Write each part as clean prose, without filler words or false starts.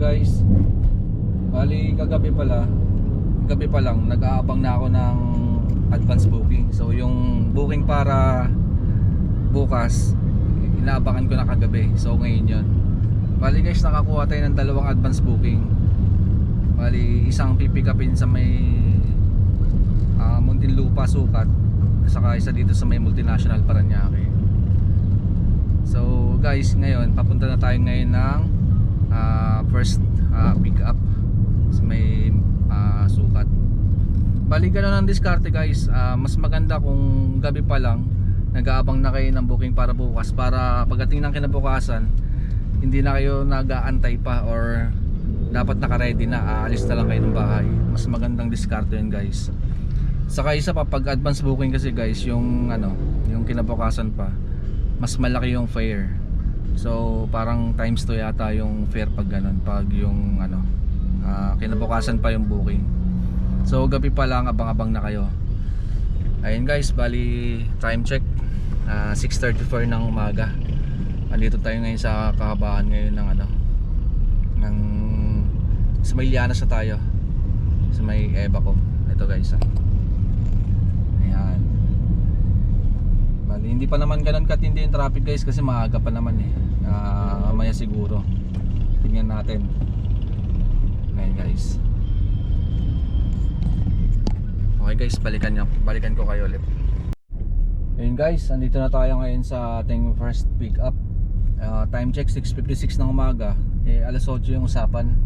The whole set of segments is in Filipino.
guys. Bali gabi pa lang nag-aabang na ako ng advance booking. So yung booking para bukas inaabangan ko na kagabi. So ngayon yun. Bali guys, nakakuha tayo ng dalawang advance booking. Bali isang pipick upin sa may Muntinlupa Sukat, saka isa dito sa may Multinational Paranaque. So guys, ngayon papunta na tayo ngayon ng first pick up sa may Sukat. Bali ganun ang diskarte guys. Mas maganda kung gabi pa lang nag-aabang na kayo ng booking para bukas, para pagdating ng kinabukasan hindi na kayo nag-aantay pa or dapat naka-ready na, aalis na lang kayo ng bahay. Mas magandang diskarte yun guys. Saka isa pa, pag advance booking kasi guys, yung yung kinabukasan pa mas malaki yung fare. So parang times 2 yata yung fare pag ganun, pag yung kinabukasan pa yung booking. So gabi pa lang, abang-abang na kayo. Ayun guys, bali time check 6:34 ng umaga. Andito tayo ngayon sa kahabaan ngayon ng ng sa may Llanas na tayo, sa may Ebaco. Ito guys, ayan. Bali hindi pa naman ganun katindi yung traffic guys, kasi maaga pa naman mamaya siguro tingnan natin. Ayan guys. Okay guys, balikan ko kayo ulit. Ayun guys, andito na tayo ngayon sa ating first pick up. Time check 6:56 ng umaga. Alas 8 yung usapan.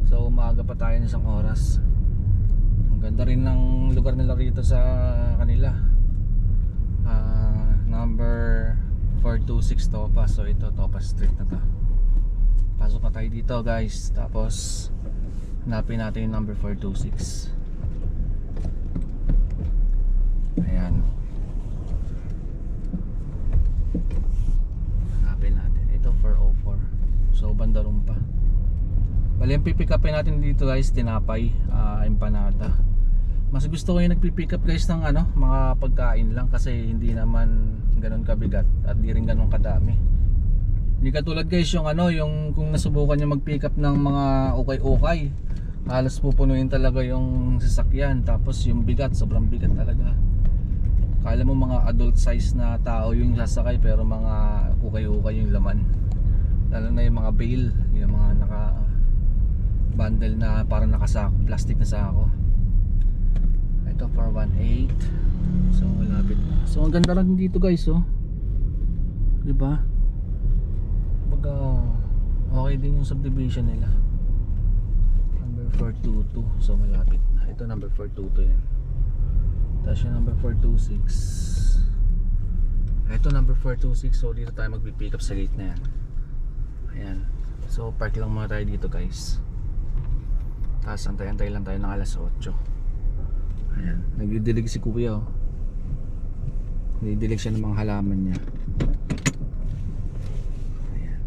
So umaga pa tayo ng isang oras. Ang ganda rin ng lugar nila rito sa kanila. Number 426 Topaz. So ito Topaz Street na to. Pasok na tayo dito guys. Tapos hanapin natin yung number 426. Ayan. Hanapin natin. Ito 404. So banda ron pa. Bali yung pipick upin natin dito guys, tinapay, empanada. Mas gusto ko yung nagpipick up guys ng mga pagkain lang, kasi hindi naman ganun kabigat at di rin ganun kadami. Hindi katulad guys yung yung kung nasubukan nyo mag-pick up ng mga ukay-ukay, halos pupunuin talaga yung sasakyan. Tapos yung bigat, sobrang bigat talaga. Kala mo mga adult size na tao yung sasakay, pero mga ukay-ukay yung laman. Lalo na yung mga bale, yung mga bundle na parang nakasako, plastic na sako. Ito 418. So malapit na. So ang ganda rin dito guys, di ba? Baga okay din yung subdivision nila. Number 422. So malapit na. Ito number 422 yan. Tapos yung number 426. Ito number 426. So dito tayo magpipick up sa gate na yan. Ayan. So park lang muna tayo dito guys. Tapos antay-antay lang tayo ng alas 8. Ayan. Nagdidilig si kuya, nagdidilig siya ng mga halaman niya. Ayan.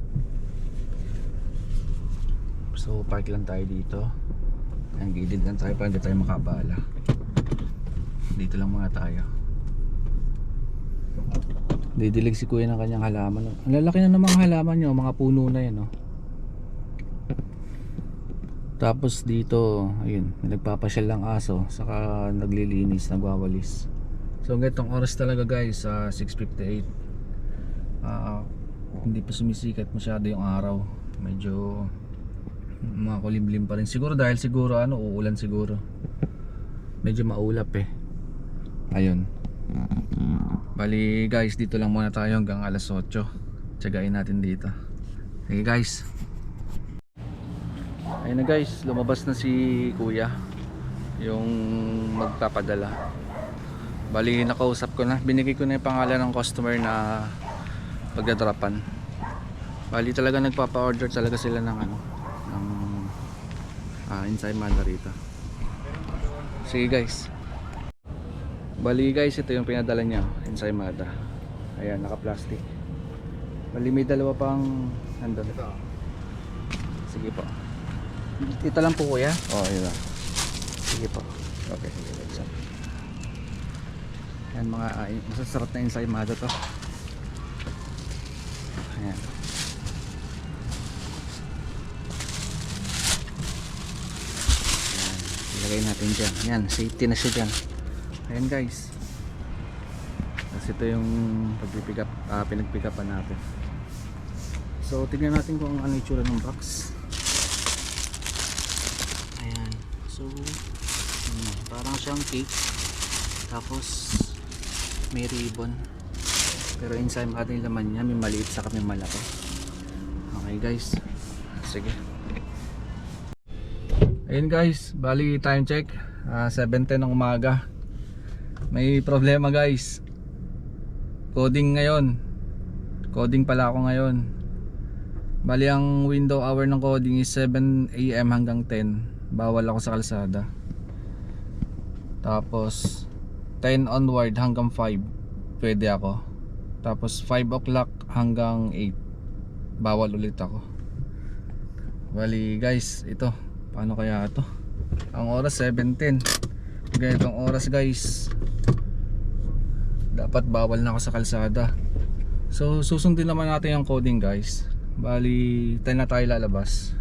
So park lang tayo dito. Ayan, gilid lang tayo para hindi tayo makabala. Dito lang muna tayo. Didilig si kuya ng kanyang halaman. Ang lalaki na ng mga halaman nyo, mga puno na yan. Tapos dito, ayun, nagpapasyal lang aso, saka naglilinis, nagwawalis. So ganitong oras talaga guys, 6:58. Hindi pa sumisikat masyado yung araw. Medyo makulimlim pa rin. Siguro dahil uulan siguro. Medyo maulap Ayun. Bali guys, dito lang muna tayo hanggang alas 8. Tiyagain natin dito. Sige guys. Ayun na guys, lumabas na si kuya, yung magpapadala. Bali nakausap ko na, binigay ko na yung pangalan ng customer na pagdadropan. Bali talaga nagpapa-order talaga sila ng inside mada rito. Sige guys. Bali guys, ito yung pinadala niya, inside mada. Ayan, naka-plastic. Bali may dalawa pang nandun. Sige po. Ito lang po kuya? Oo, yun lang. Sige po. Okay, sige. Yan mga masasarap na ensaymada to. Ayan. lagay natin dyan. Yan, safety na siya dyan. Ayan guys, tapos ito yung pagpipick up, pinagpick upan natin. So tignan natin kung ano yung tsura ng box. Ayan, so parang siyang cake, tapos may ribbon, pero inside ating laman niya may maliit sa may malaki. Okay guys, sige. Ayun guys, bali time check 7:10 ng umaga. May problema guys, coding ngayon, coding pala ako ngayon. Bali ang window hour ng coding is 7 AM hanggang 10. Bawal ako sa kalsada. Tapos 10 onward hanggang 5 pwede ako. Tapos 5 o'clock hanggang 8 bawal ulit ako. Bali guys, ito paano kaya ito? Ang oras 7:10. Ganitong oras guys, dapat bawal na ako sa kalsada. So susundin naman natin yung coding guys. Bali 10 na tayo lalabas.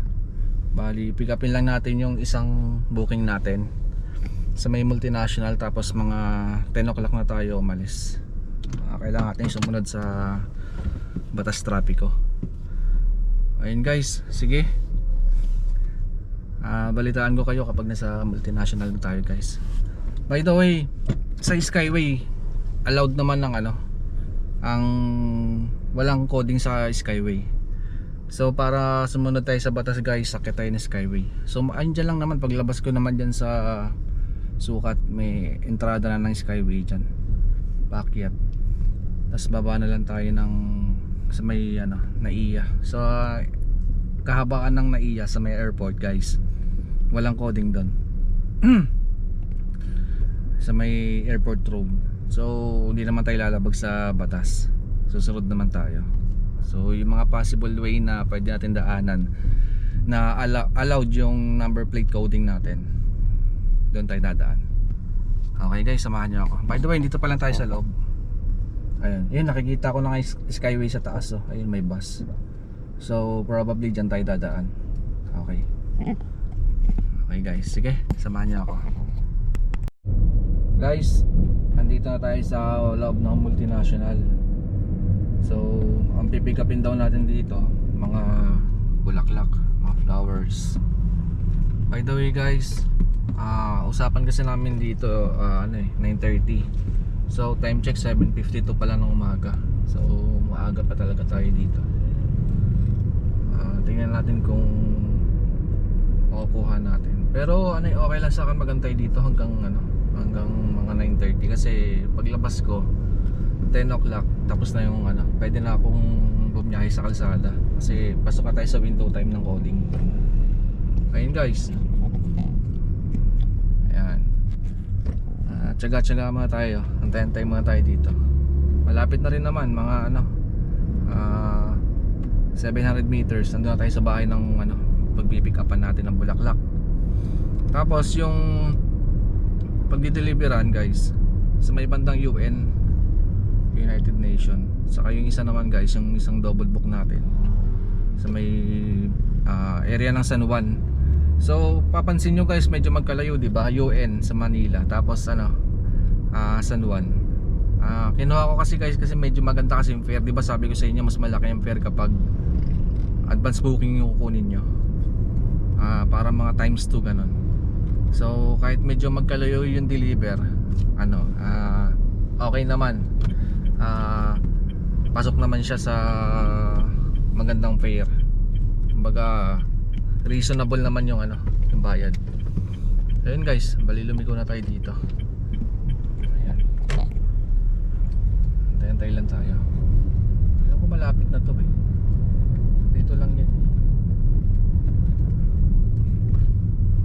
Bali pick upin lang natin yung isang booking natin sa may multinational, tapos mga 10 o'clock na tayo umalis. Kailangan natin sumunod sa batas trapiko. Ayun guys, sige. Balitaan ko kayo kapag nasa multinational na tayo guys. By the way, sa Skyway allowed naman ng ang walang coding sa Skyway. So para sumunod tayo sa batas guys, sakit tayo ng Skyway. So andyan lang naman, paglabas ko naman dyan sa sukat, may entrada na ng Skyway dyan, paakyat. Tapos baba na lang tayo ng sa may Naiya. So kahabaan ng Naiya sa may airport guys, walang coding doon. Sa may airport road. So hindi naman tayo lalabag sa batas, susunod naman tayo. So yung mga possible way na pwede natin daanan na allowed yung number plate coding natin, doon tayo dadaan. Okay guys, samahan nyo ako. By the way, dito pa lang tayo sa loob. Ayun, yun, nakikita ko na Skyway sa taas. Oh. Ayun, may bus. So probably dyan tayo dadaan. Okay. Okay guys, sige, samahan nyo ako. Guys, nandito na tayo sa loob ng multinational. So ang pipick upin daw natin dito, mga bulaklak, mga flowers. By the way guys, usapan kasi namin dito 9:30. So time check 7:52 pala ng umaga. So maaga pa talaga tayo dito. Tingnan natin kung makukuha natin. Pero okay lang sa akin magantay dito hanggang mga 9:30, kasi paglabas ko 10 o'clock tapos na yung pwede na akong bumiyahe sa kalsada, kasi pasok na tayo sa window time ng coding. Ayun guys, ayan, tsaga-tsaga muna tayo, antay-antay muna tayo dito. Malapit na rin naman, mga 700 meters nandun na tayo sa bahay ng pagpipick upan natin ng bulaklak. Tapos yung pagdideliveran guys, sa may bandang UN, United Nation. Saka yung isa naman guys, yung isang double book natin sa may area ng San Juan. So papansin nyo guys, medyo magkalayo, di ba? UN sa Manila, tapos San Juan. Kinuha ko kasi guys, kasi medyo maganda kasi yung fare. Di ba sabi ko sa inyo, mas malaki yung fare kapag advance booking yung kukunin nyo. Para mga times 2 ganun. So kahit medyo magkalayo yung deliver, okay naman. Pasok naman siya sa magandang fare. Kumbaga reasonable naman yung yung bayad. Ayun guys, bali lumiko na tayo dito. Ayan. Antay-antay lang tayo. Alam ko malapit na to Dito lang yan.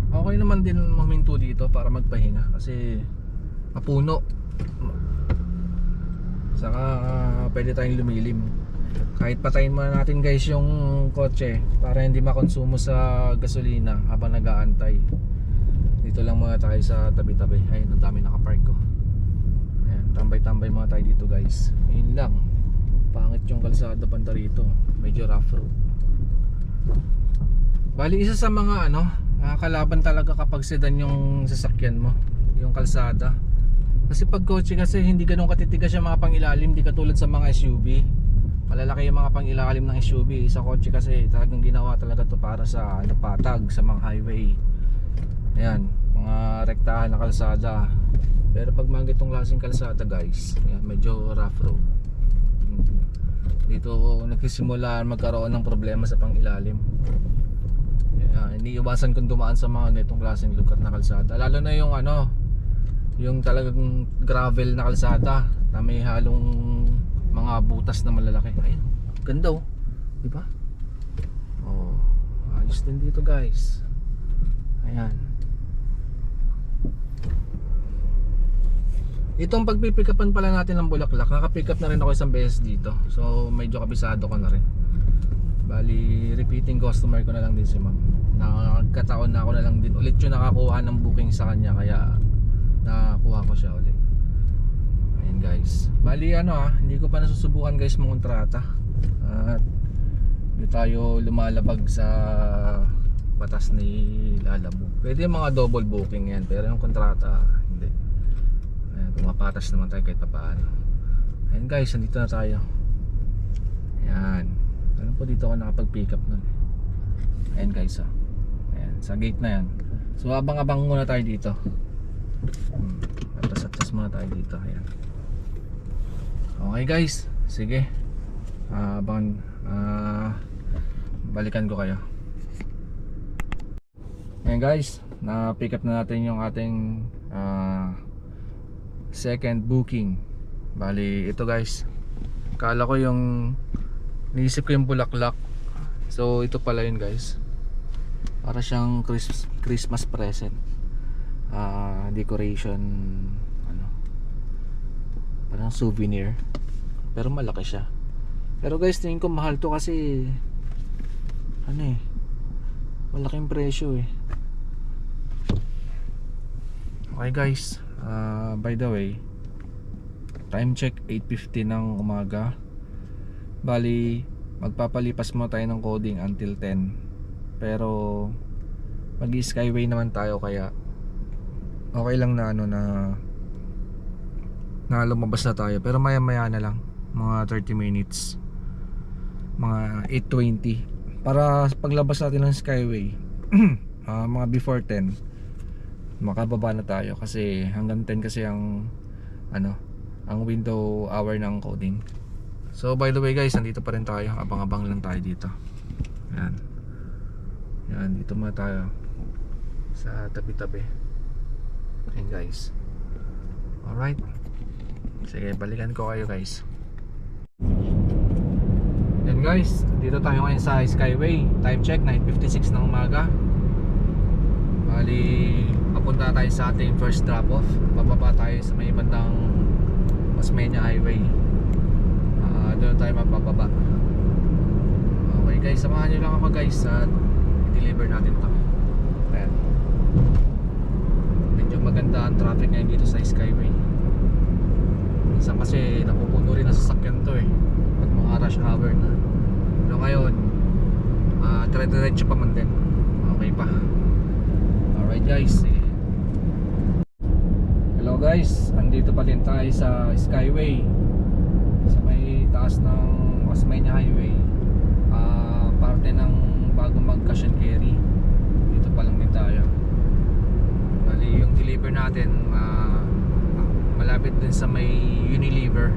Okay naman din huminto dito para magpahinga, kasi mapuno. Saka pwede tayong lumilim. Kahit patayin muna natin guys yung kotse para hindi makonsumo sa gasolina habang nag-aantay. Dito lang muna tayo sa tabi-tabi. Ayun, ang dami nakapark ko. Ayan, tambay-tambay muna tayo dito guys. Ayun lang, pangit yung kalsada banda rito, medyo rough road. Bali isa sa mga Nakakalaban talaga kapag sedan yung sasakyan mo, yung kalsada. Kasi pag kotse kasi hindi ganun katitigas yung mga pangilalim, di katulad sa mga SUV. Malalaki yung mga pangilalim ng SUV. Sa kotse kasi talagang ginawa talaga to para sa patag sa mga highway. Ayan, mga rektahan na kalsada. Pero pag mga itong klaseng kalsada guys, ayan, medyo rough road. Dito nagsisimula magkaroon ng problema sa pangilalim. Iniiwasan kong dumaan sa mga ganitong klaseng lugar na kalsada. Lalo na yung yung talagang gravel na kalsada na may halong mga butas na malalaki. Ayun, ganda oh, di ba? Oh, ayos din dito guys. Ayan. Itong pagpipikapan pala natin ng Bulaklak, nakapick up na rin ako isang beses dito. So medyo kabisado ko na rin. Bali, repeating customer ko na lang din si ma'am. Nagkataon na ako na lang din ulit yung nakakuha ng booking sa kanya, kaya nakakuha ko siya ulit. Ayun guys. Bali hindi ko pa nasusubukan guys mangontrata. At hindi tayo lumalabag sa batas ni Lalabo. Pwede yung mga double booking yan, pero yung kontrata hindi. Ayan, pumapatas naman tayo kahit papaano. Ayun guys, nandito na tayo. Ayan. Alam po dito ako nakapag-pick up nun. Ayan guys Ayan, sa gate na yan. So abang-abang muna tayo dito. Atas-atas muna tayo dito. Ayan. Okay guys, sige. Balikan ko kayo. Ayan guys, na-pick up na natin yung ating second booking. Bali, ito guys. Kala ko yung niisip ko yung Bulaklak. So ito pala yun guys. Para siyang Christmas present. Decoration, parang souvenir. Pero malaki siya. Pero guys, tingin ko mahal to kasi malaking presyo eh. Okay guys, by the way, time check 8:50 ng umaga. Bali, magpapalipas mo tayo ng coding until 10. Pero mag-skyway naman tayo, kaya okay lang na na lumabas na tayo. Pero maya maya na lang, mga 30 minutes, mga 8:20, para paglabas natin ng skyway mga before 10 makababa na tayo, kasi hanggang 10 kasi ang ang window hour ng coding. So by the way guys, nandito pa rin tayo, abang-abang lang tayo dito. Yan, dito muna tayo sa tabi-tabi. Ayan guys. Alright, sige, balikan ko kayo guys. Yan guys, dito tayo ngayon sa Skyway. Time check 9:56 ng umaga. Bali, papunta tayo sa ating first drop off. Bababa tayo sa may bandang Osmeña Highway. Doon tayo mapapaba. Okay guys, samahan nyo lang ako guys at i-deliver natin to. Ayan. Medyo maganda ang traffic ngayon dito sa Skyway. Minsan kasi napupuno rin ang sasakyan to eh pag mga rush hour na. Pero ngayon dire-diretso pa man din. Okay pa. Alright guys, sige. Hello guys, andito pa din tayo sa Skyway, sa may taas ng Osmeña Highway, parte ng bago mag-cash and carry. Dito pa lang din tayo. Bali, yung deliver natin malapit din sa may Unilever.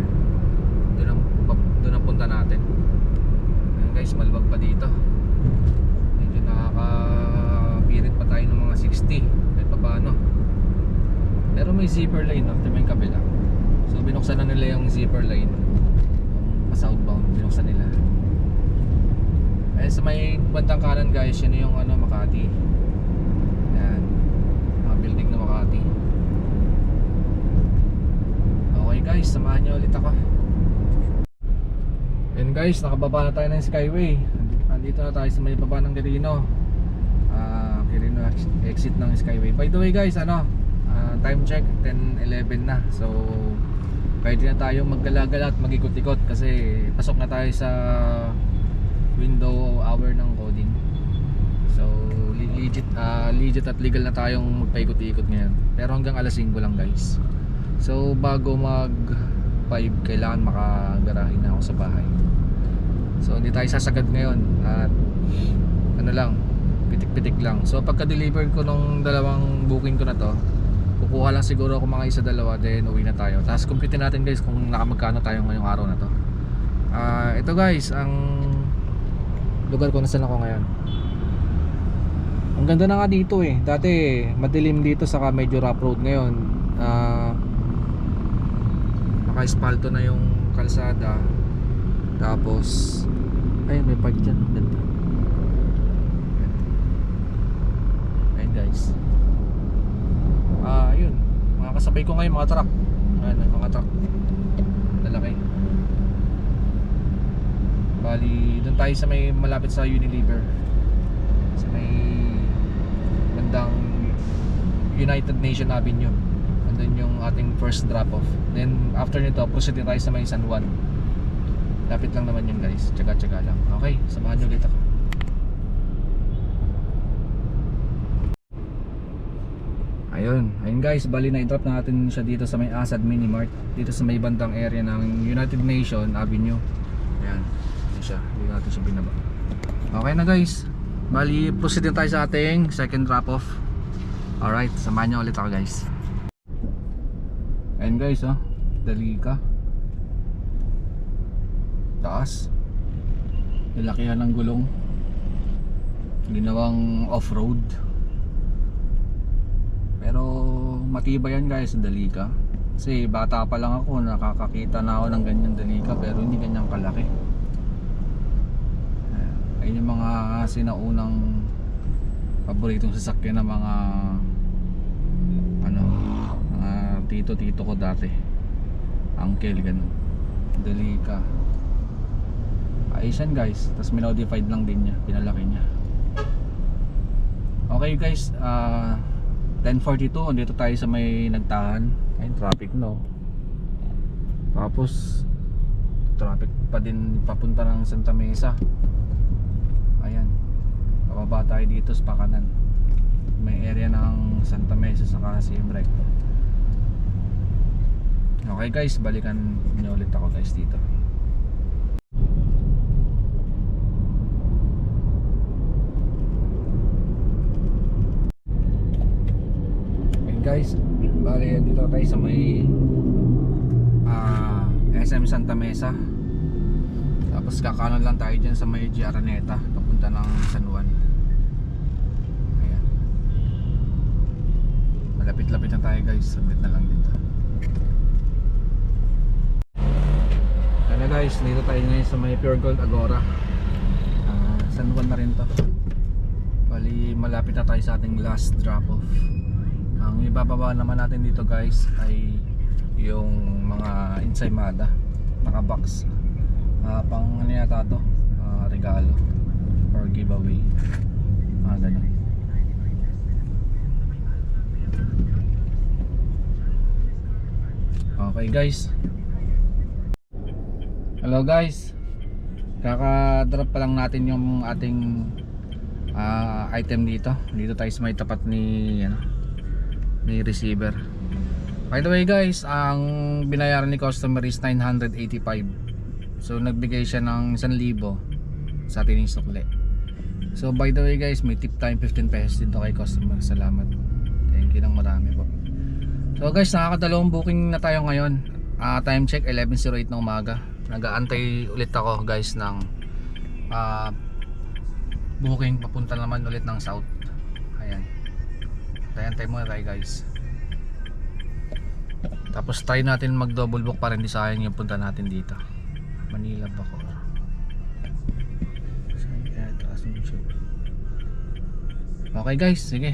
Doon ang punta natin. Ayan guys, maluwag pa dito. Medyo nakakapirit pa tayo ng mga 60 kahit pa paano. Pero may zipper lane ito may kabila. So binuksan na nila yung zipper lane, yung southbound binuksan nila. Sa may bandang kanan guys, yun yung Makati. Ayan, mga building na Makati. Okay guys, samahan nyo ulit ako. Ayan guys, nakababa na tayo ng Skyway. Andito na tayo sa may baba ng Quirino. Quirino exit ng Skyway. By the way guys, time check 10:11 na. So pwede na tayo maggala-gala at mag-ikot-ikot kasi pasok na tayo sa window hour ng coding. So legit at legal na tayong magpaikot-ikot ngayon. Pero hanggang alas 5 lang guys. So bago mag 5 kailangan makagarahe na ako sa bahay. So hindi tayo sasagad ngayon at ano lang, pitik-pitik lang. So pagka-deliver ko nung dalawang booking ko na to, kukuha lang siguro ako mga isa dalawa, then uwi na tayo. Tapos compute natin guys kung nakamagkano tayo ngayong araw na to. Ito guys, ang lugar ko, nasaan ako ngayon. Ang ganda na nga dito eh. Dati madilim dito, saka medyo rough road. Ngayon naka-espalto na yung kalsada. Tapos ayun, may park dyan. Ganda. Ayun guys. Yun, mga kasabay ko ngayon, mga truck. Ayun, may mga truck lalaki. Bali, doon tayo sa may malapit sa Unilever, sa may bandang United Nation Avenue. Andun yung ating first drop off. Then after nito, proceed tayo sa may San Juan. Lapit lang naman yun guys, tsaga-tsaga lang. Okay, samahan nyo ulit ako. Ayun guys, bali na i-drop natin siya dito sa may Asad Mini Mart, dito sa may bandang area ng United Nation Avenue. Ayan, yun siya, hindi natin siya binaba. Okay na guys, bali proceed na tayo sa ating second drop off. Alright, samahan nyo ulit ako guys. Ayun guys, Dalika taas, nilakihan ng gulong, ginawang off-road. Pero matibay yan guys, Dalika. Kasi bata pa lang ako, nakakakita na ako ng ganyan Dalika, pero hindi ganyang kalaki. Ayun yung mga sinaunang paboritong sasakyan ng mga tito ko dati, uncle, ganun. Dalika. Ayos yan guys, tapos minodified lang din niya, pinalaki niya. Okay guys, 10:42, dito tayo sa may Nagtahan. Ayun, traffic no. Tapos traffic pa din papunta ng Santa Mesa. Ayan, bababa tayo dito sa pakanan, may area ng Santa Mesa saka CM Recto. Okay guys, balikan nyo ulit ako guys dito. Guys, bali dito tayo sa may SM Santa Mesa. Tapos kakanan lang tayo dyan sa may G. Araneta, papunta ng San Juan. Ayan, malapit-lapit na tayo guys, sabit na lang dito. Kaya guys, dito tayo ngayon sa may Pure Gold Agora. San Juan na rin to. Bali malapit na tayo sa ating last drop off. Ang ibababa naman natin dito guys ay yung mga ensaymada, naka-box, pang ano yata to, regalo or giveaway, ganun. Okay guys, hello guys, kaka-drop pa lang natin yung ating item dito. Dito tayo sa may tapat ni may receiver. By the way guys, ang binayaran ni customer is 985. So nagbigay siya ng 1,000 sa ating sukle. So by the way guys, may tip time 15 pesos dito kay customer. Salamat, thank you ng marami po. So guys, nakakadalawang booking na tayo ngayon. Time check 11:08 ng umaga. Nag-aantay ulit ako guys ng booking papunta naman ulit ng South. Ayan, antay muna tayo guys. Tapos try natin mag double book para hindi sayang yung punta natin dito. Manila ba ko? Okay guys, sige.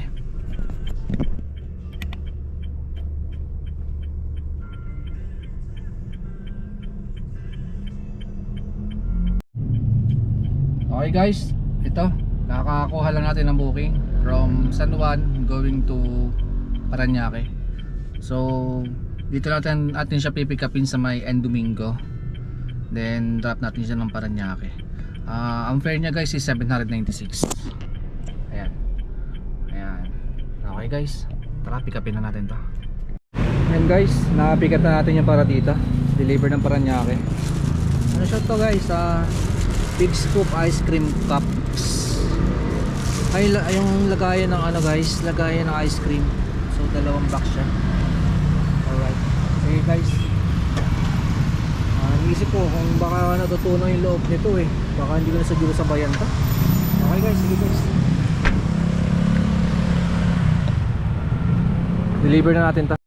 Okay guys, ito, nakakakuha lang natin ng booking from San Juan going to Parañaque. So dito natin siya pipick upin sa may End Domingo, then drop natin siya ng Parañaque. Ang fare niya guys is 796. Ayan, Okay guys, tara pick upin na natin to. Yan guys, na-pick up na natin yung Paradita. Deliver ng Paranaque. Ano siya to guys? Big Scoop Ice Cream Cups. Ay yung lagayan ng ano guys, lagayan ng ice cream. So dalawang box siya. Alright. Sige guys. Naisip ko kung baka natutunan yung loob nito eh. Baka hindi ko na siguro sabayan to. Okay guys, sige guys. Deliver na natin to.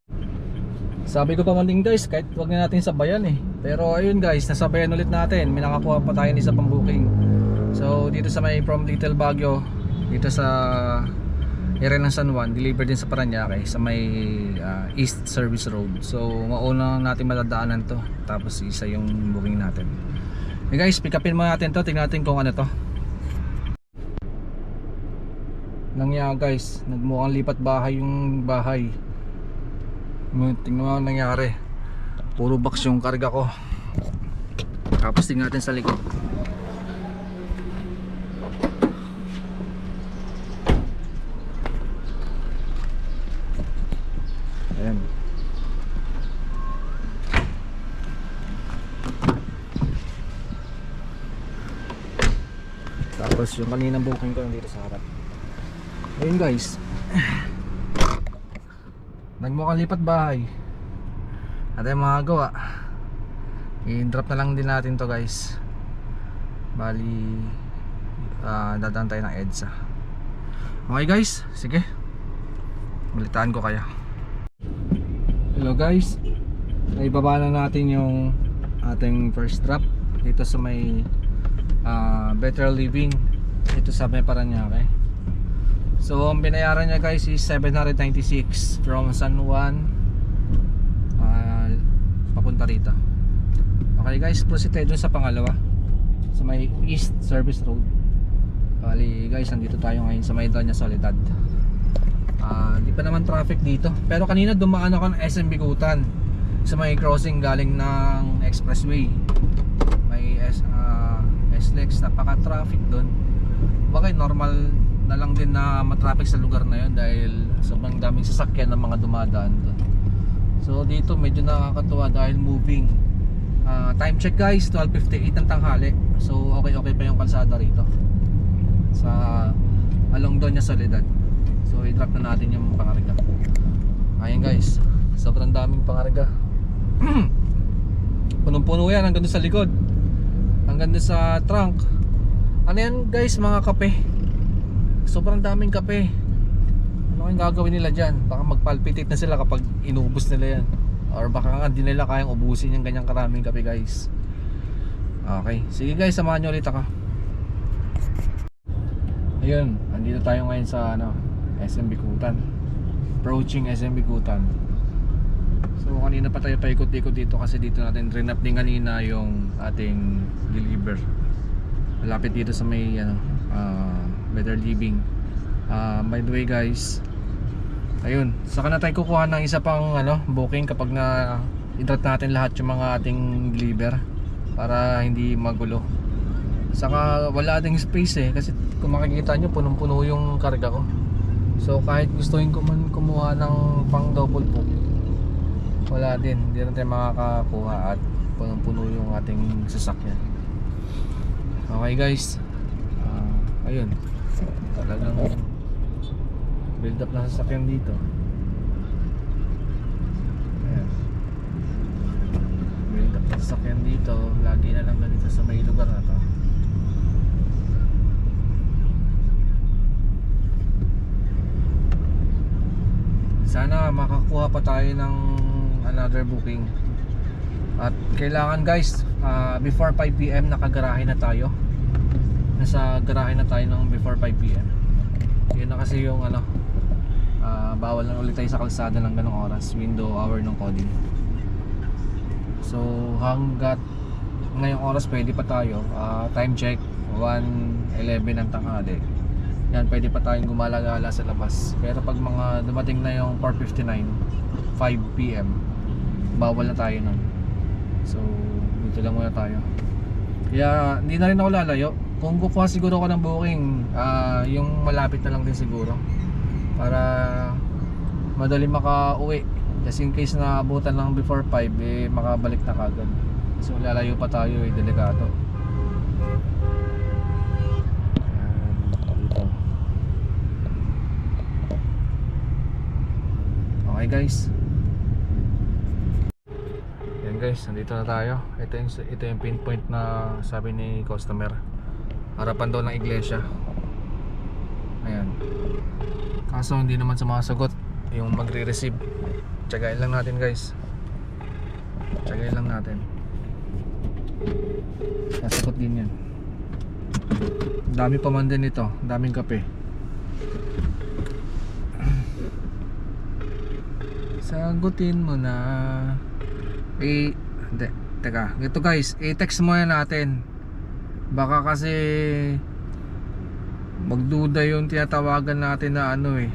Sabi ko pa man din guys, kahit wag na natin sabayan eh. Pero ayun guys, nasabayan ulit natin. May nakakuha pa tayo isa pang booking. So dito sa may from Little Baguio, dito sa area ng San Juan, deliver din sa Paranaque sa may East Service Road. So mauna natin matadaanan to. Tapos isa yung booking natin. Okay guys, pick upin mo natin to. Tingnan natin kung ano to. Nangyari guys, nagmukhang lipat bahay yung bahay. Tingnan mo ang nangyari. Puro box yung karga ko. Tapos tingnan natin sa likod. Ayan. Tapos yung kaninang booking ko nandito sa harap. Ayun guys, nagmukhang lipat bahay. At yung mga gawa, i-drop na lang din natin to guys. Bali dadaan tayo ng EDSA. Okay guys, sige, balitaan ko kaya. Hello guys, naibaba na natin yung ating first drop dito sa may Better Living dito sa may Paranaque. So ang binayaran niya guys is 796 from San Juan papunta rito. Okay guys, proceed tayo dun sa pangalawa sa may East Service Road. Bali guys, nandito tayo ngayon sa may Doña Soledad. Hindi pa naman traffic dito. Pero kanina dumaan ako ng SM Bikutan sa may crossing galing ng expressway. May SLEX, napaka-traffic dun. Bakit normal na lang din na matraffic sa lugar na yun dahil sobrang daming sasakyan ng mga dumadaan doon. So dito medyo nakakatuwa dahil moving. Time check guys, 12:58 ng tanghali. So okay pa yung kalsada rito sa along Doña Soledad. So i-drop na natin yung pangarga. Ayan guys, sobrang daming pangarga. Punong-puno yan hanggang doon sa likod, hanggang doon sa trunk. Ano yan guys, mga kape. Sobrang daming kape. Ano kayang gagawin nila dyan? Baka magpalpitate na sila kapag inubos nila yan. Or baka nga hindi nila kayang ubusin yung ganyang karaming kape guys. Okay, sige guys, samahan nyo ulit ako. Ayun, andito tayo ngayon sa SM Bikutan. Approaching SM Bikutan. So kanina pa tayo paikot-ikot dito kasi dito natin rinap din kanina yung ating deliver. Malapit dito sa may Better Living. By the way guys, ayun, saka na tayo kukuha ng isa pang booking kapag na i-drop natin lahat yung mga ating deliver para hindi magulo. Saka wala ding space kasi kung makikita nyo punong-puno yung karga ko. So kahit gustuhin ko man kumuha ng pang double book, wala din, hindi rin tayo makakakuha at punong-puno yung ating sasakyan. Okay guys, ayun, talagang build up na sasakyan dito. Ayan, build up na sasakyan dito. Lagi na lang ganito sa may lugar na to. Sana makakuha pa tayo ng another booking. At kailangan guys, before 5 PM nakagarahe na tayo. Nasa garahe na tayo ng before 5 PM. Yun na kasi yung bawal na ulit tayo sa kalsada ng ganong oras, window hour ng coding. So hanggat ngayong oras pwede pa tayo. Time check 1:11 ng tanghali. Yan, pwede pa tayong gumala-gala sa labas. Pero pag mga dumating na yung 4:59, 5 PM, bawal na tayo nun. So dito lang muna tayo. Kaya hindi na rin ako lalayo. Kung kukuha siguro ako ng booking, yung malapit na lang din siguro, para madali makauwi. Just in case na abutan lang before 5, eh makabalik na kagad. Kasi lalayo pa tayo eh, delikado. Dito. Okay guys. Yan guys, nandito na tayo. Ito yung pinpoint na sabi ni customer. Harapan daw ng iglesia. Ayan. Kaso hindi naman sumasagot yung magre-receive. Tsagain lang natin guys. Tsagain lang natin. Sasagot din yan. Dami pa man din ito. Daming kape. Sagutin mo na. Hindi. Teka. Ito guys. I-text mo yan natin. Baka kasi magduda yung tinatawagan natin na ano eh.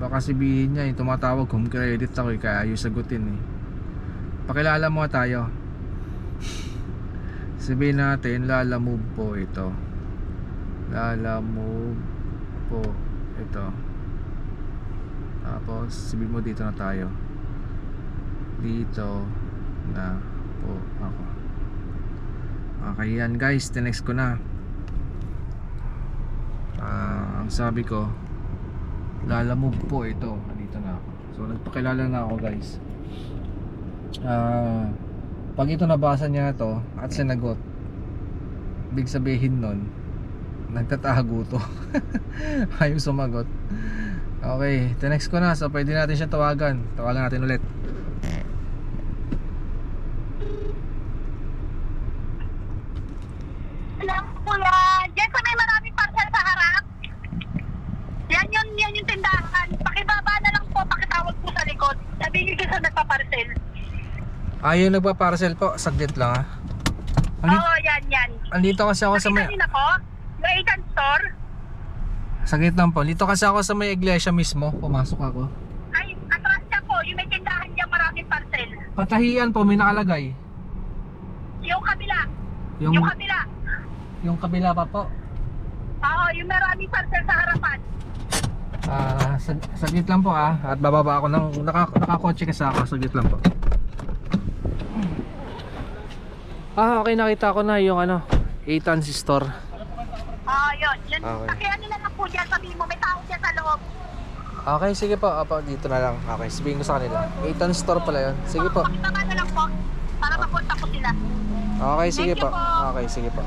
Baka sabihin niya tumatawag home credit ako eh, kaya ayaw sagutin eh. Pakilala mo tayo. Sabihin natin Lala Move po ito. Lala Move po ito. Tapos sabihin mo dito na tayo. Dito na po ako. Okay yan guys, tinext ko na. Ang sabi ko Lala Move po ito. Nandito na ako. So nagpakilala na ako guys. Pag ito nabasa niya to at sinagot, ibig sabihin nun nagtatago to. Ayaw sumagot. Okay, tinext ko na. So pwede natin siya tawagan. Tawagan natin ulit. Hello, kuya. Diyan sa may maraming parcel sa harap. Yan yung tindahan. Pakibaba na lang po, pakitawag po sa likod. Sabihin ko sa nagpa-parcel. Yung nagpa-parcel po. Saglit lang Oo, yan. Andito kasi ako sa may... Nakita po? Yung Aitan store? Saglit lang po. Dito kasi ako sa may iglesia mismo. Pumasok ako. Ay, atras niya po. Yung may tindahan niya maraming parcel. Patahian po, may nakalagay. Yung kabila. Yung kabila. Yung kabila pa po. Oo, yung maraming parcel sa harapan. Saglit lang po at bababa ako ng nakakotse kasi ako. Saglit lang po. Okay, nakita ko na yung Aitan store. Oo, yun. Okay. Pakiano na lang po dyan. Sabihin mo, may tao dyan sa loob. Okay, sige po. Dito na lang. Okay, sabihin ko sa kanila. Aitan store pala yun. Sige po. Pakibaba na lang po. Para mapunta po sila. Okay, sige Thank you po. po. Okay, sige po.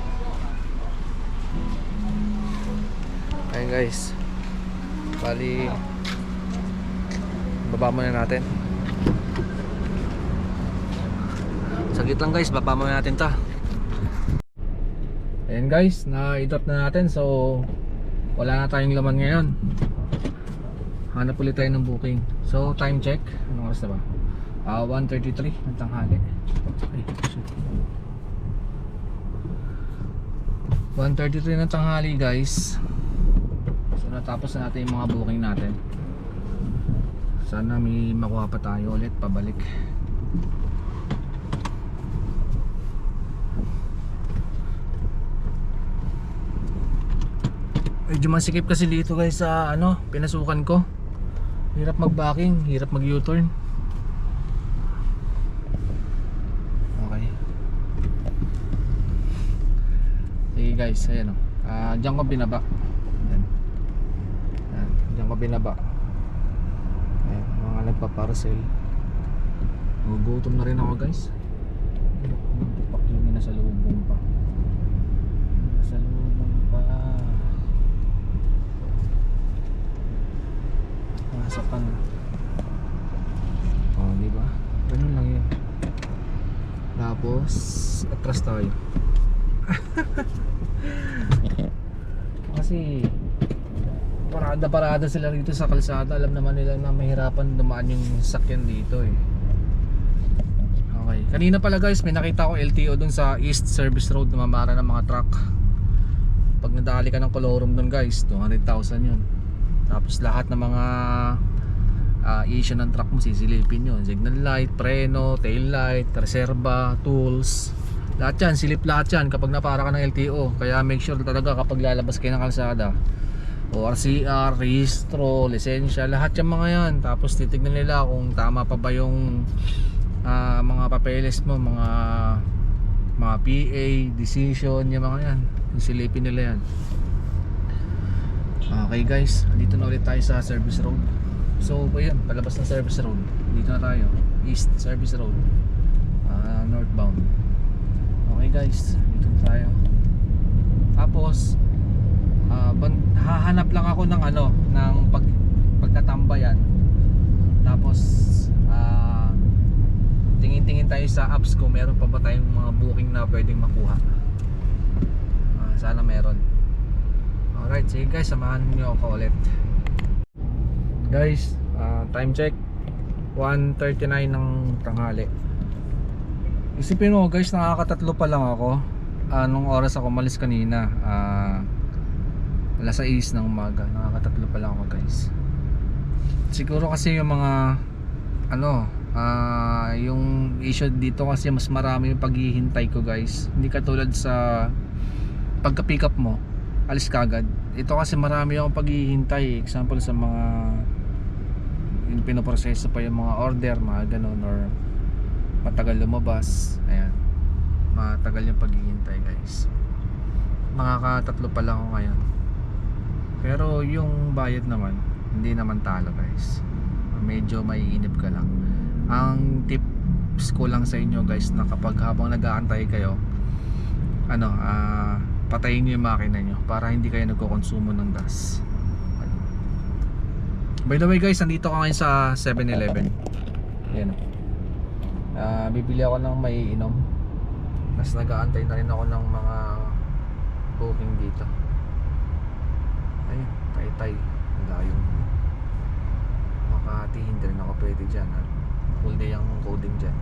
Ayun guys. Bali baba muna natin. Saglit lang guys, baba muna natin ta. Ayun guys, na-drop na natin. So wala na tayong laman ngayon. Hanap ulit tayo ng booking. So time check. Anong oras na ba? 1:33 ng tanghali. Ay, shit. 1:33 ng tanghali guys. So natapos na natin yung mga booking natin. Sana may makuha pa tayo ulit pabalik. Medyo masikip kasi dito guys sa pinasukan ko. Hirap mag-backing, hirap mag-U-turn. Okay. Sige guys, ayan diyan ko binaba. Diyan ko binaba. Ayan, mga nagpa-parcel. Gugutom na rin ako guys. Nagtupak yun, nasa lubong pa. Nasa lubong pa. Nasa pan. Diba? Ganun lang yun. Tapos atras tayo. Kasi parada sila dito sa kalsada. Alam naman nila na mahirapan dumaan yung sakyan dito eh. Okay, kanina pala guys may nakita ko LTO dun sa East Service Road na mamara ng mga truck. Pag nadali ka ng Colorum dun guys, 200,000 yun. Tapos lahat ng mga issue ng truck mo sisilipin yun. Signal light, preno, tail light, reserva, tools, lahat yan, silip lahat yan kapag napara ka ng LTO. Kaya make sure talaga kapag lalabas kayo ng kalsada, ORCR, rehistro, lisensya, lahat yung mga yan. Tapos titignan nila kung tama pa ba yung mga papeles mo, mga PA, decision, yung mga yan. Isilipin nila yan. Okay guys, dito na ulit tayo sa service road. So ayun, palabas ng service road. Dito na tayo, East Service Road, northbound. Okay guys, dito na tayo. Tapos hahanap lang ako ng ng pagtatambayan. Tapos tingin-tingin tayo sa apps kung meron pa ba tayong mga booking na pwedeng makuha. Sana meron. Alright, sige guys, samahan niyo ako ulit. Guys, time check 1:39 ng tanghali. Isipin mo guys, nakakatatlo pa lang ako. Anong oras ako malis kanina? Alas 6 ng umaga. Nakakatatlo pa lang ako guys. Siguro kasi yung mga yung issue dito kasi mas marami yung paghihintay ko guys. Hindi katulad sa pagka-pick up mo, alis kagad. Ito kasi marami akong paghihintay. Example sa mga yung pinoproseso pa yung mga order, mga ganun, or matagal lumabas. Ayan, matagal yung paghihintay guys. Nakakatatlo pa lang ako ngayon. Pero yung bayad naman, hindi naman talo guys. Medyo maiinip ka lang. Ang tips ko lang sa inyo guys, na kapag habang nag-aantay kayo, patayin nyo yung makina nyo para hindi kayo nagkokonsumo ng gas. By the way guys, nandito ko ngayon sa 7-Eleven. Ayan. Bibili ako ng maiinom. Tapos nag-aantay na rin ako ng mga booking dito. Ayun, Taytay. Layo. Makati, hindi rin ako pwede dyan. Full day ang coding dyan.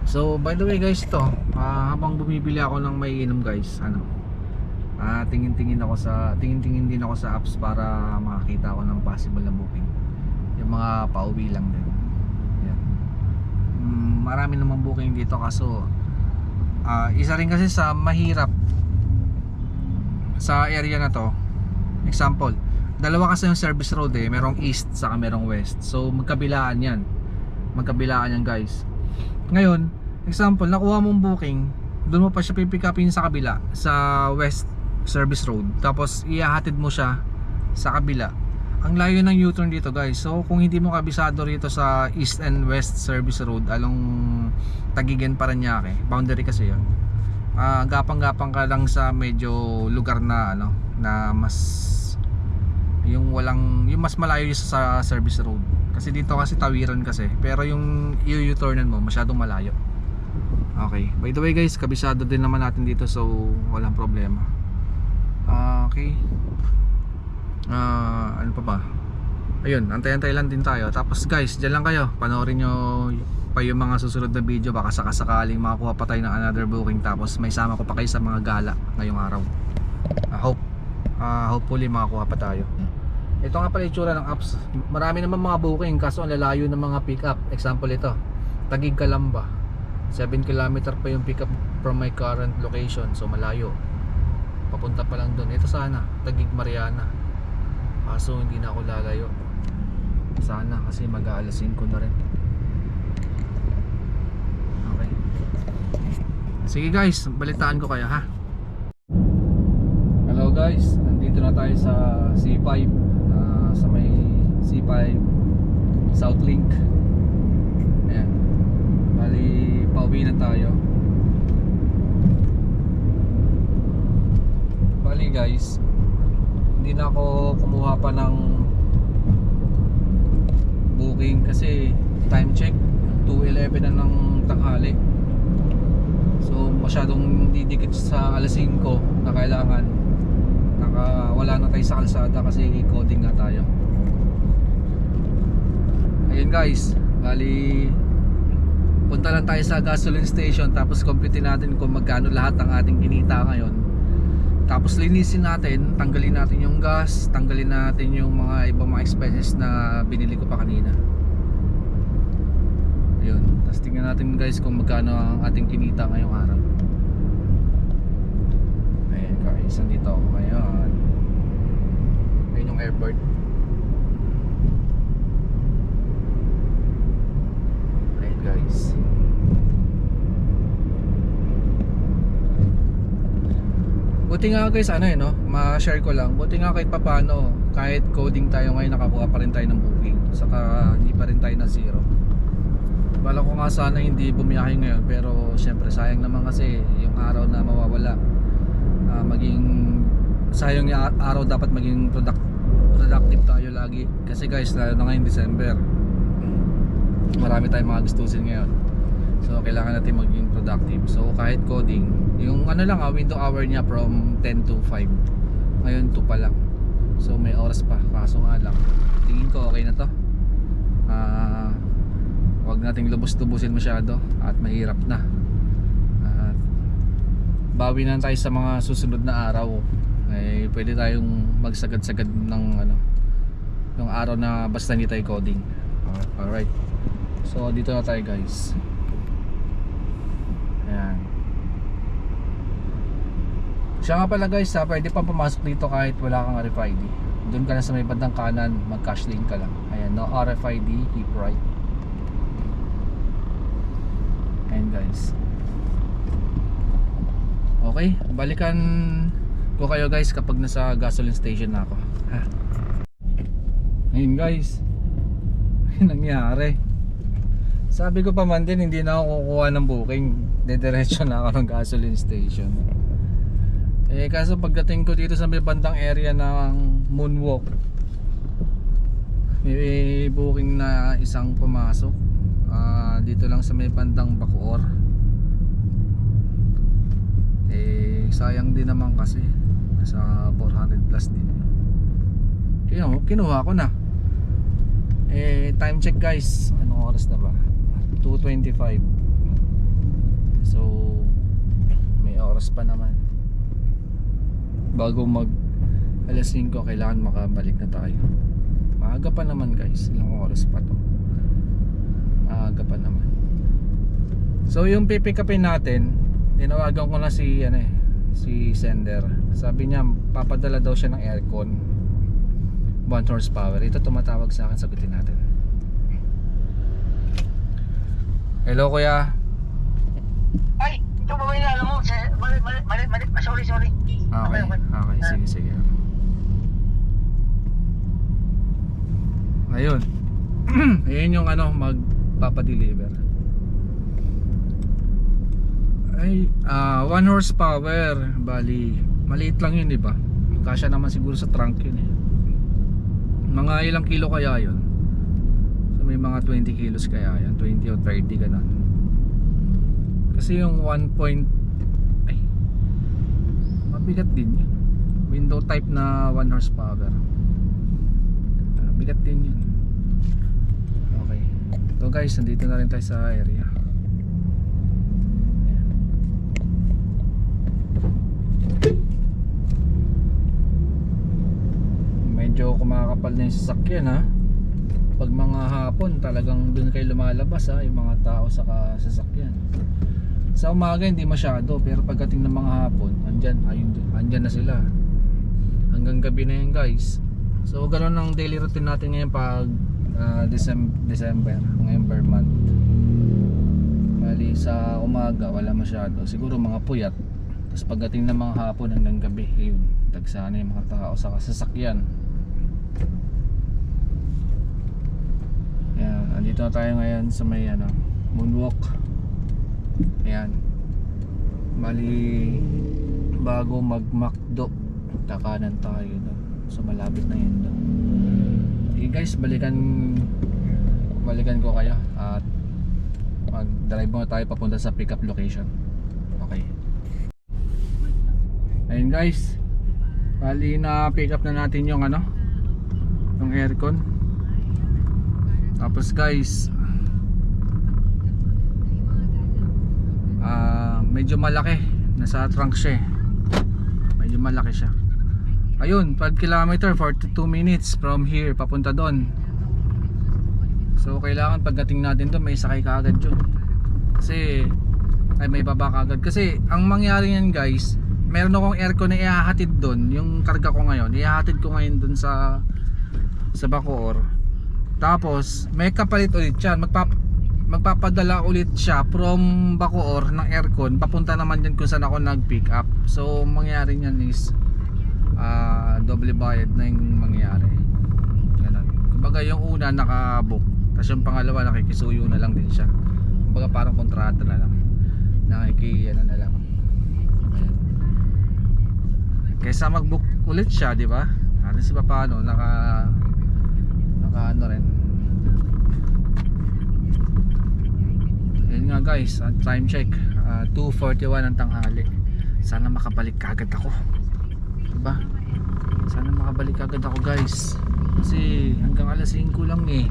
So by the way guys, ito habang bumibili ako ng maiinom guys, tingin-tingin din ako sa apps para makakita ako ng possible na booking. Yung mga pauwi lang din. Yan. Marami namang booking dito, kaso isa rin kasi sa mahirap sa area na to. Example, dalawa kasi yung service road merong east saka merong west. So magkabilaan yan guys. Ngayon, example, nakuha mong booking, doon mo pa siya pipick upin sa kabila, sa west service road, tapos ihahatid mo siya sa kabila. Ang layo ng U-turn dito guys. So kung hindi mo kabisado rito sa east and west service road along Taguiguen, Parañaque, boundary kasi yun, gapang-gapang ka lang sa medyo lugar na na mas yung mas malayo sa service road. Kasi dito kasi tawiran kasi, pero yung U-turnan mo masyadong malayo. Okay, by the way guys, kabisado din naman natin dito, so walang problema. Okay. Ano pa ba? Ayun, antay-antay lang din tayo. Tapos guys, dyan lang kayo, panoorin nyo pa yung mga susunod na video. Baka sakasakaling makakuha pa tayo ng another booking, tapos may sama ko pa kayo sa mga gala ngayong araw. Hopefully makakuha pa tayo. Ito nga pala itsura ng apps. Marami naman mga booking, kaso ang lalayo ng mga pick up. Example ito, Taguig Calamba, 7 km pa yung pick up from my current location. So malayo, papunta pa lang doon. Ito sana, Taguig Mariana, kaso hindi na ako lalayo. Sana, kasi mag-aalas 5 na rin. Okay, sige guys, balitaan ko kayo ha. Hello guys, nandito na tayo sa C5, sa may C5 Southlink. Ayan, bali pauwi na tayo. Bali guys, hindi na ako kumuha pa ng booking kasi time check 2:11 na ng tanghali. So masyadong didikit sa alas 5 na kailangan wala na tayo sa kalsada kasi coding nga tayo. Ayun guys, bali punta lang tayo sa gasoline station, tapos compute natin kung magkano lahat ang ating kinita ngayon. Tapos linisin natin, tanggalin natin yung gas, tanggalin natin yung mga ibang mga expenses na binili ko pa kanina. Ayun, tapos tingnan natin guys kung magkano ang ating kinita ngayong araw. Ayun guys, nandito ako ngayon. Ayun yung airport. Ayun guys. Buti nga guys, ano no, ma-share ko lang. Buti nga kahit papano, kahit coding tayo ngayon, nakakuha pa rin tayo ng booking. Saka hindi pa rin tayo na zero. Bala ko nga sana hindi bumiyahe ngayon, pero syempre sayang naman kasi yung araw na mawawala. Maging sayang yung araw, dapat maging productive tayo lagi. Kasi guys, lalo na ngayon December, marami tayong mga gustusin ngayon. So kailangan natin maging productive. So kahit coding, yung ano lang window hour niya from 10 to 5. Ngayon 2 pa lang. So may oras pa. Kaso nga lang, tingin ko okay na to. Huwag nating lubos-lubusin masyado at mahirap na. Bawi na tayo sa mga susunod na araw. Pwede tayong magsagad-sagad ng yung araw na basta hindi tayo coding. Alright. So dito na tayo guys. Ayan. Siya nga pala guys, pwede pa pumasok dito kahit wala kang RFID. Doon ka na sa may bandang kanan, mag-cash lane ka lang. Ayan, no RFID, keep right. Ayan guys. Okay, balikan ko kayo guys kapag nasa gasoline station na ako. Ayun guys, nangyari. Sabi ko pa man din, hindi na ako kukuha ng booking. Dediretso na ako ng gasoline station. Kaso pagdating ko dito sa may bandang area ng Moonwalk, may booking na isang pumasok. Dito lang sa may bandang Bacoor. Sayang din naman kasi nasa 400 plus din. Kinuha ko na. Time check guys, anong oras na ba? 2:25. So may oras pa naman. Bago mag alas 5 kailangan makabalik na tayo. Maaga pa naman guys, ilang oras pa to. Maaga pa naman. So yung pipick upin natin, tinawagan ko na si si sender. Sabi niya papadala daw siya ng aircon 1 horsepower. Ito tumatawag sa akin, sagutin natin. Hello kuya. Ay, ito ba may alam mo? Mali, sorry. Okay, sige. Ayun. Ayun yung magpapadeliver. Ay, 1 horsepower. Bali, maliit lang yun, di ba? Kasya naman siguro sa trunk yun eh. Mga ilang kilo kaya yun? So may mga 20 kilos kaya yan, 20 o 30 ganun. Kasi yung 1 point, ay, mabigat din yun. Window type na 1 horsepower. Bigat din yun. Okay. So guys, nandito na rin tayo sa area. Medyo kumakapal na yung sasakyan ha. Pag mga hapon talagang dun kayo lumalabas ha, yung mga tao sa sasakyan. Sa umaga hindi masyado, pero pagdating ng mga hapon andyan na sila. Hanggang gabi na yan guys. So ganoon ang daily routine natin ngayon pag December, ngayon per month. Bali sa umaga wala masyado, siguro mga puyat. Tapos pagdating ng mga hapon hanggang gabi, ayun, tagsana yung mga tao sa sasakyan. Ayan, andito na tayo ngayon sa may Moonwalk. Ayan. Bali bago mag-McDo, kakanan tayo doon. So malapit na yun doon. Guys, balikan ko kayo at mag-drive mo tayo papunta sa pick up location. Okay. Ayun guys, bali na pick up na natin yung yung aircon. Tapos guys, medyo malaki, nasa trunk siya eh. Medyo malaki siya. Ayun, 12 km, 42 minutes from here papunta doon. So kailangan pagdating natin doon may sakay ka agad yun. Kasi may baba ka agad. Kasi ang mangyari yan guys, meron akong aircon na ihahatid doon, yung karga ko ngayon, ihahatid ko ngayon doon sa Bacoor. Tapos may kapalit ulit siya, magpapadala ulit siya from Bacoor ng aircon papunta naman dyan kung saan ako nag-pick up. So mangyayari niyan is doble bayad na yung mangyayari. Ganun. Kumbaga yung una naka-book, tapos yung pangalawa nakikisuyo na lang din siya. Kumbaga parang kontrata na lang, ano na lang. Ayan. Kaysa mag-book ulit siya, di ba? At least pa paano naka ano rin. Yun nga guys, time check 2:41 ng tanghali. Sana makabalik kagad ako, diba? Sana makabalik kagad ako guys, kasi hanggang alas 5 lang eh.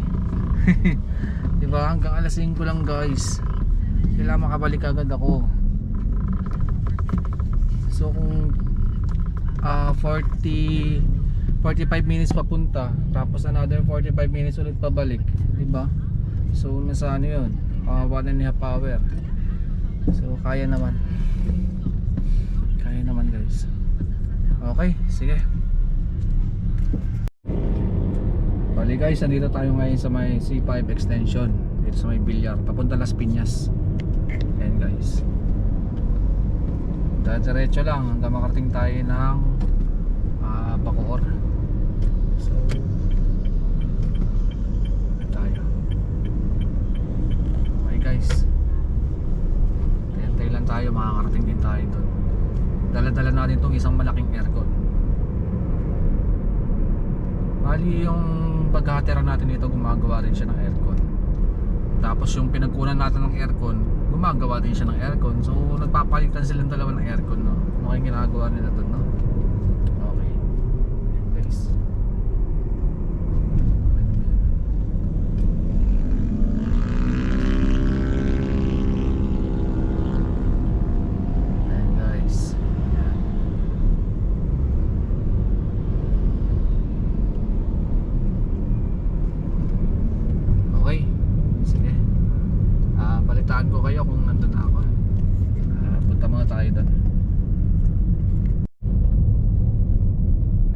Diba, hanggang alas 5 lang guys, kailangan makabalik kagad ako. So kung 45 minutes papunta, tapos another 45 minutes ulit pabalik, diba? So nasa ano yun, 1.5 hour. So kaya naman guys. Okay, sige. Bali guys, nandito tayo ngayon sa may C5 extension, dito sa may Bilyar, papunta Las Piñas. Ayan guys, diretso lang hanggang makarating tayo ng Bacoor. So tayo. Okay guys, hintay lang tayo, makakarating din tayo doon. Dala-dala natin itong isang malaking aircon. Bali yung paghatera natin ito, gumagawa rin siya ng aircon. Tapos yung pinagkunan natin ng aircon, gumagawa din siya ng aircon. So nagpapalitan silang dalawa ng aircon, no? Ano kayong ginagawa nila doon, no? Okay guys, ayan guys, ayan. Okay, sige. Balitaan ko kayo kung nandun na ako. Punta muna tayo doon.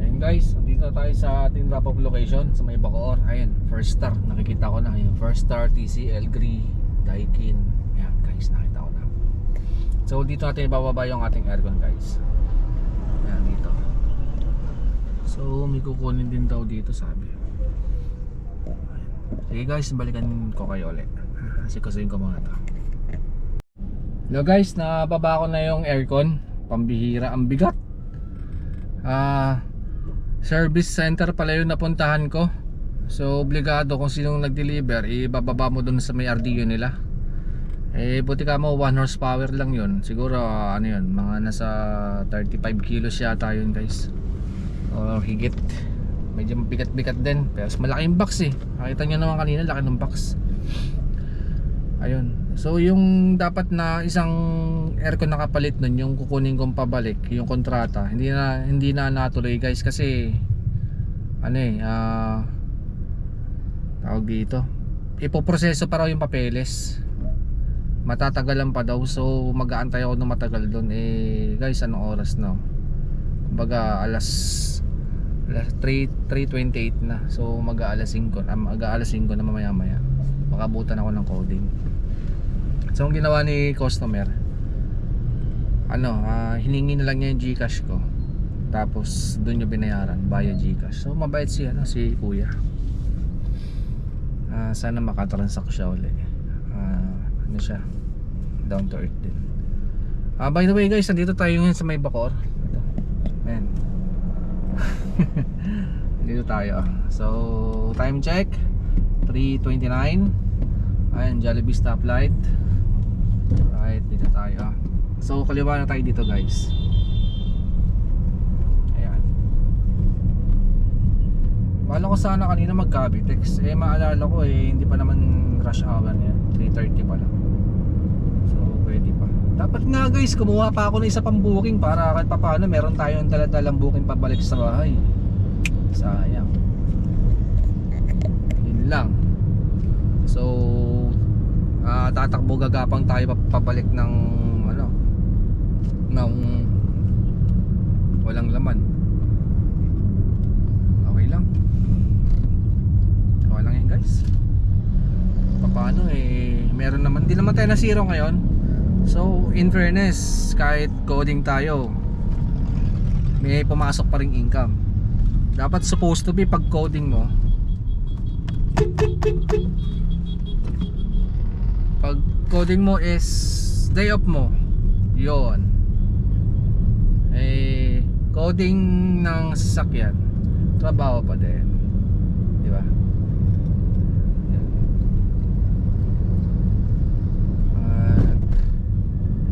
Ayun guys, dito na tayo sa ating drop off location sa may Bacoor. Ayun, First Star, nakikita ko na. Ayun, First Star, TCL, Gree, Daikin. Ayan guys, nakita ko na. So dito natin ibababa yung ating aircon guys. Ayan dito. So may kukunin din daw dito, sabi. Sige guys, balikan ko kayo ulit. Kasi kasuhin ko mga ito. Hello guys, nababa ko na yung aircon. Pambihira, ang bigat. Service center pala yung napuntahan ko. So obligado kung sinong nag-deliver, ibababa mo dun sa may RDO nila. Eh buti ka mo 1 horsepower lang yun. Siguro ano yun, mga nasa 35 kilos yata yun guys, o higit. Medyo mabigat-bigat din, pero malaki yung box eh. Nakita nyo naman kanina, laki ng box. Ayun. So yung dapat na isang aircon nakapalit nun, yung kukunin kong pabalik, yung kontrata, hindi na natuloy guys. Kasi ano eh, tawag dito, ipoproseso pa raw yung papeles, matatagalan pa daw. So mag-aantay ako ng matagal doon. Eh guys, anong oras no? Kumbaga alas 3:28 na. So mag-aalas 5 na mamaya-maya. Makabutan ako ng coding. So ang ginawa ni customer, hiningi na lang niya yung GCash ko. Tapos doon niya binayaran via GCash. So mabait si kuya. Sana makatransact siya ulit. Ano siya, down to earth din. By the way guys, nandito tayo ngayon sa may Bacoor. Ito. Ayan. Dito tayo. So time check 3:29. Ayan, Jollibee stoplight. Right, dito tayo. So kaliwa na tayo dito guys. Ayan. Wala ko sana kanina mag-Cavitex. Eh maalala ko hindi pa naman rush hour yan, 3:30 pa lang. So pwede pa. Dapat nga guys, kumuha pa ako ng isa pang booking para kahit paano meron tayong dala-dalang booking pabalik sa bahay. Sayang. Yun lang. So tatakbo, gagapang tayo pabalik ng walang laman. Okay lang. Okay lang yan guys. Paano meron naman, di naman tayo na zero ngayon. So in fairness, kahit coding tayo, may pumasok pa ring income. Dapat supposed to be pag coding mo, pag coding mo is day off mo, yon. Coding ng sasakyan, trabaho pa din, di ba?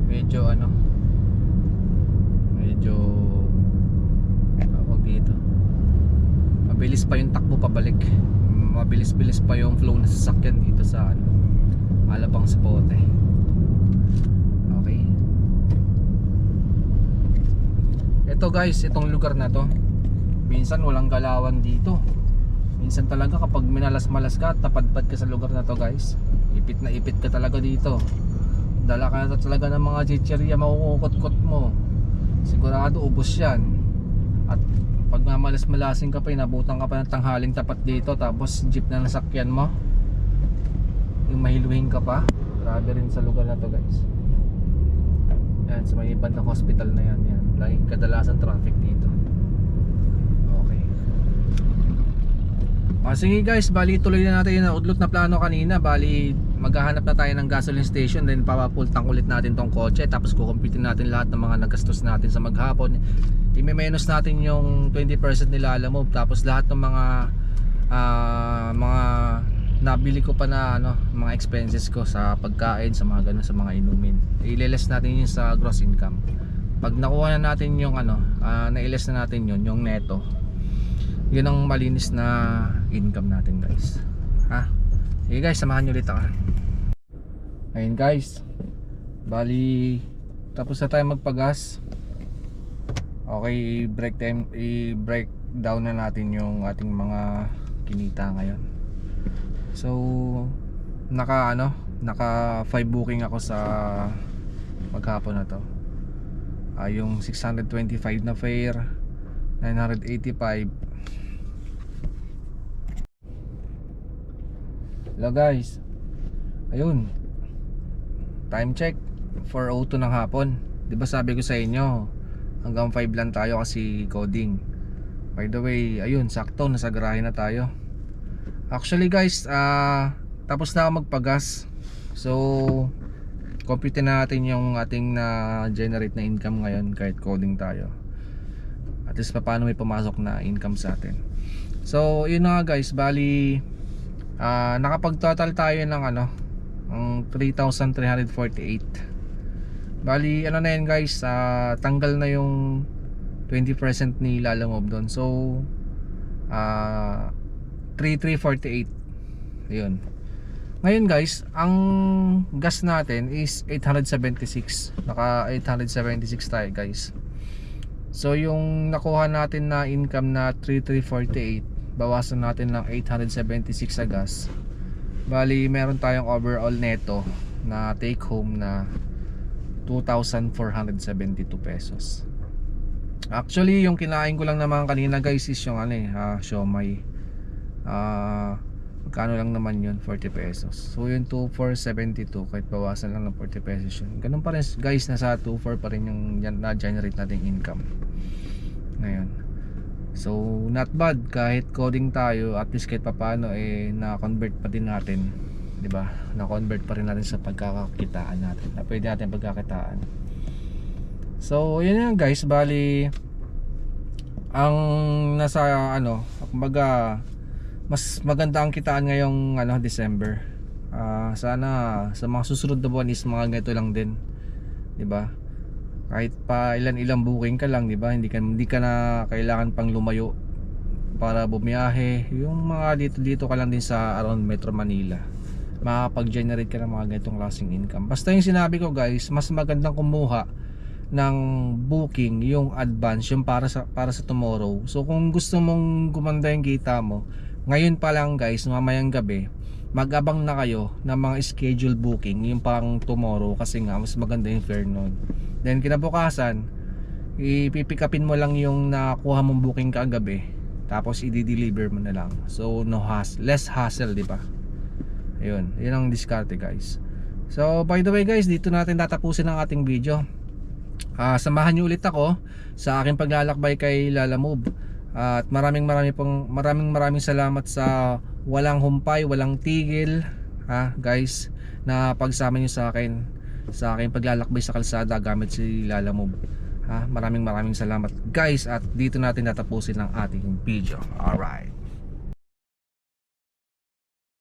Medyo tawag dito, mabilis pa yung takbo pabalik, mabilis-bilis pa yung flow ng sasakyan dito sa Alabang Sapote. Okay, ito guys, itong lugar na to, minsan walang galawan dito. Minsan talaga kapag minalas-malas ka, tapadpad ka sa lugar na to guys, ipit na ipit ka talaga dito. Dala ka na talaga ng mga chichirya, makukukot-kot mo, sigurado ubos yan. At pag mamalas-malasin ka pa, inabutan ka pa ng tanghaling tapat dito, tapos jeep na nasakyan mo, yung mahiluhin ka pa. Grabe rin sa lugar na to guys. Yan, sa may bandang hospital na yan, laging kadalasan traffic dito. Okay. Sige guys, bali tuloy na natin yung udlot na plano kanina. Bali maghahanap na tayo ng gasoline station, then papapultang ulit natin tong kotse, tapos kukumpitin natin lahat ng mga nagastos natin sa maghapon. I-menos natin yung 20% nila Lalamove, tapos lahat ng mga nabili ko pa na mga expenses ko sa pagkain, sa mga ganun, sa mga inumin. I-less natin yun sa gross income. Pag nakuha na natin yung na-less na natin yun, yung neto, yun ang malinis na income natin guys. Sige guys, samahan nyo ulit ako. Ayun guys, bali tapos na tayo magpagas. Okay, i-break down na natin yung ating mga kinita ngayon. So naka 5 booking ako sa maghapon na to. Yung 625 na fare, 985. Hello guys, ayun, time check 4:02 ng hapon. Diba sabi ko sa inyo hanggang 5 lang tayo kasi coding. By the way, ayun, sakto nasa garahe na tayo. Actually guys, tapos na ako magpagas. So compute na natin yung ating na generate na income ngayon kahit coding tayo. At least paano may pumasok na income sa atin. So yun na nga guys, bali nakapag-total tayo ng ang 3,348. Bali na yan guys, tanggal na yung 20% ni Lalamove doon. So 3,348. Ayun. Ngayon guys, ang gas natin is 876. Naka 876 tayo guys. So yung nakuha natin na income na 3,348, bawasan natin ng 876 sa gas. Bali meron tayong overall neto na take home na 2,472 pesos. Actually yung kinain ko lang naman kanina guys is yung siomay. Magkano lang naman yun, 40 pesos. So yung 2,472, kahit bawasan lang ng 40 pesos yun, ganun pa rin guys, nasa 2,4 pa rin yung na-generate nating income ngayon. So not bad, kahit coding tayo, at least kahit papaano na-convert pa din natin, di ba? Na-convert pa rin natin sa pagkakakitaan natin, na pwede natin pagkakitaan. So yun yan guys, bali ang nasa kumbaga mas maganda ang kitaan ngayong December. Sana sa mga susunod na buwan is mga ganito lang din, di ba? Kahit pa ilan-ilang booking ka lang, di ba? Hindi ka na kailangan pang lumayo para bumiyahe. Yung mga dito ka lang din sa around Metro Manila, makapag-generate ka ng mga ganitong klaseng income. Basta yung sinabi ko guys, mas magandang kumuha ng booking yung advance, yung para sa tomorrow. So kung gusto mong gumanda yung kita mo ngayon pa lang guys, mamayang gabi, mag-abang na kayo ng mga schedule booking yung pang tomorrow, kasi nga mas maganda yung fare nun. Then kinabukasan, ipipick upin mo lang yung nakuha mong booking kagabi, tapos i-deliver mo na lang. So no less hassle, di ba? Ayun, yun ang diskarte guys. So by the way guys, dito natin tatapusin ang ating video. Samahan niyo ulit ako sa aking paglalakbay kay Lalamove. At maraming salamat sa walang humpay, walang tigil guys, na pagsama niyo sa akin sa aking paglalakbay sa kalsada gamit si Lalamove. Maraming salamat guys, at dito natin tatapusin ang ating video. Alright.